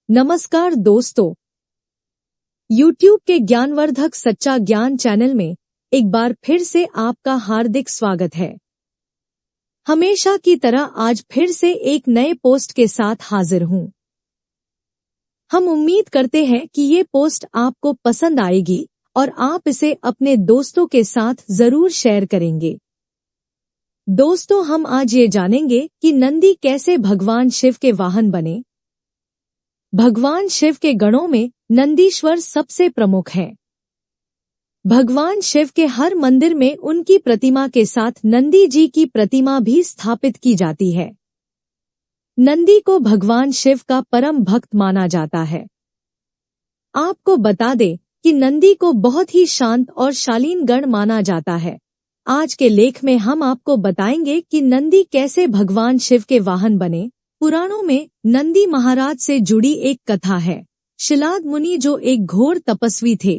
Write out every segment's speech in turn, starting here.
नमस्कार दोस्तों, YouTube के ज्ञानवर्धक सच्चा ज्ञान चैनल में एक बार फिर से आपका हार्दिक स्वागत है। हमेशा की तरह आज फिर से एक नए पोस्ट के साथ हाजिर हूँ। हम उम्मीद करते हैं कि ये पोस्ट आपको पसंद आएगी और आप इसे अपने दोस्तों के साथ जरूर शेयर करेंगे। दोस्तों, हम आज ये जानेंगे कि नंदी कैसे भगवान शिव के वाहन बने। भगवान शिव के गणों में नंदीश्वर सबसे प्रमुख हैं। भगवान शिव के हर मंदिर में उनकी प्रतिमा के साथ नंदी जी की प्रतिमा भी स्थापित की जाती है। नंदी को भगवान शिव का परम भक्त माना जाता है। आपको बता दें कि नंदी को बहुत ही शांत और शालीन गण माना जाता है। आज के लेख में हम आपको बताएंगे कि नंदी कैसे भगवान शिव के वाहन बने। पुराणों में नंदी महाराज से जुड़ी एक कथा है। शिलाद मुनि जो एक घोर तपस्वी थे,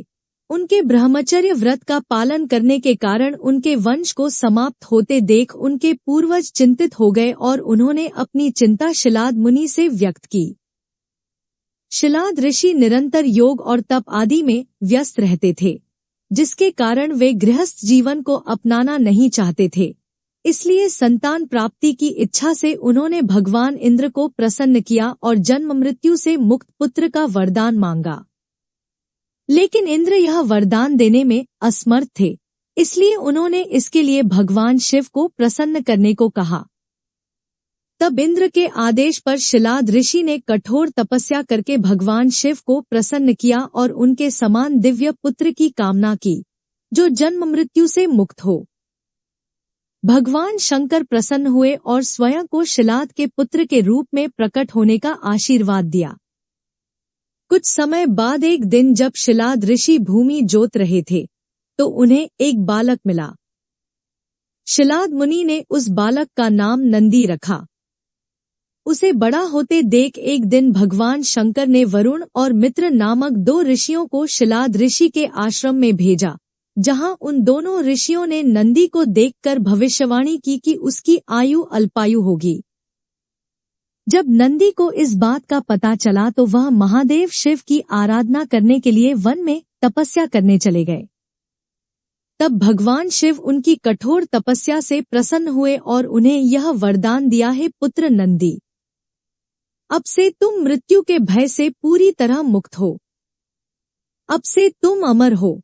उनके ब्रह्मचर्य व्रत का पालन करने के कारण उनके वंश को समाप्त होते देख उनके पूर्वज चिंतित हो गए और उन्होंने अपनी चिंता शिलाद मुनि से व्यक्त की। शिलाद ऋषि निरंतर योग और तप आदि में व्यस्त रहते थे, जिसके कारण वे गृहस्थ जीवन को अपनाना नहीं चाहते थे। इसलिए संतान प्राप्ति की इच्छा से उन्होंने भगवान इंद्र को प्रसन्न किया और जन्म मृत्यु से मुक्त पुत्र का वरदान मांगा। लेकिन इंद्र यह वरदान देने में असमर्थ थे, इसलिए उन्होंने इसके लिए भगवान शिव को प्रसन्न करने को कहा। तब इंद्र के आदेश पर शिलाद ऋषि ने कठोर तपस्या करके भगवान शिव को प्रसन्न किया और उनके समान दिव्य पुत्र की कामना की, जो जन्म मृत्यु से मुक्त हो। भगवान शंकर प्रसन्न हुए और स्वयं को शिलाद के पुत्र के रूप में प्रकट होने का आशीर्वाद दिया। कुछ समय बाद एक दिन जब शिलाद ऋषि भूमि जोत रहे थे, तो उन्हें एक बालक मिला। शिलाद मुनि ने उस बालक का नाम नंदी रखा। उसे बड़ा होते देख एक दिन भगवान शंकर ने वरुण और मित्र नामक दो ऋषियों को शिलाद ऋषि के आश्रम में भेजा, जहां उन दोनों ऋषियों ने नंदी को देखकर भविष्यवाणी की कि उसकी आयु अल्पायु होगी। जब नंदी को इस बात का पता चला तो वह महादेव शिव की आराधना करने के लिए वन में तपस्या करने चले गए। तब भगवान शिव उनकी कठोर तपस्या से प्रसन्न हुए और उन्हें यह वरदान दिया है, पुत्र नंदी, अब से तुम मृत्यु के भय से पूरी तरह मुक्त हो। अब से तुम अमर हो।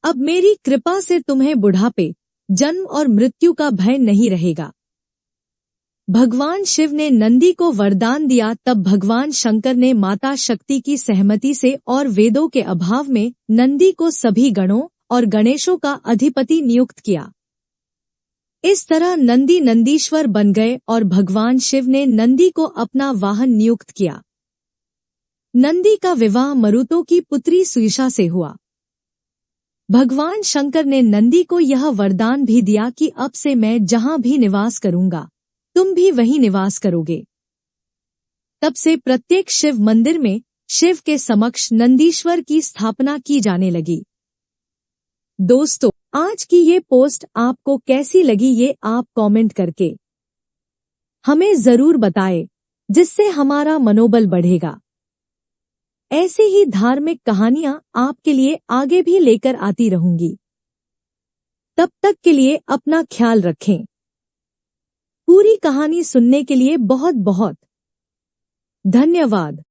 अब मेरी कृपा से तुम्हें बुढ़ापे, जन्म और मृत्यु का भय नहीं रहेगा। भगवान शिव ने नंदी को वरदान दिया। तब भगवान शंकर ने माता शक्ति की सहमति से और वेदों के अभाव में नंदी को सभी गणों और गणेशों का अधिपति नियुक्त किया। इस तरह नंदी नंदीश्वर बन गए और भगवान शिव ने नंदी को अपना वाहन नियुक्त किया। नंदी का विवाह मरुतों की पुत्री सुईषा से हुआ। भगवान शंकर ने नंदी को यह वरदान भी दिया कि अब से मैं जहां भी निवास करूंगा, तुम भी वहीं निवास करोगे। तब से प्रत्येक शिव मंदिर में शिव के समक्ष नंदीश्वर की स्थापना की जाने लगी। दोस्तों, आज की ये पोस्ट आपको कैसी लगी ये आप कमेंट करके हमें जरूर बताएं, जिससे हमारा मनोबल बढ़ेगा। ऐसे ही धार्मिक कहानियां आपके लिए आगे भी लेकर आती रहूंगी। तब तक के लिए अपना ख्याल रखें। पूरी कहानी सुनने के लिए बहुत बहुत धन्यवाद।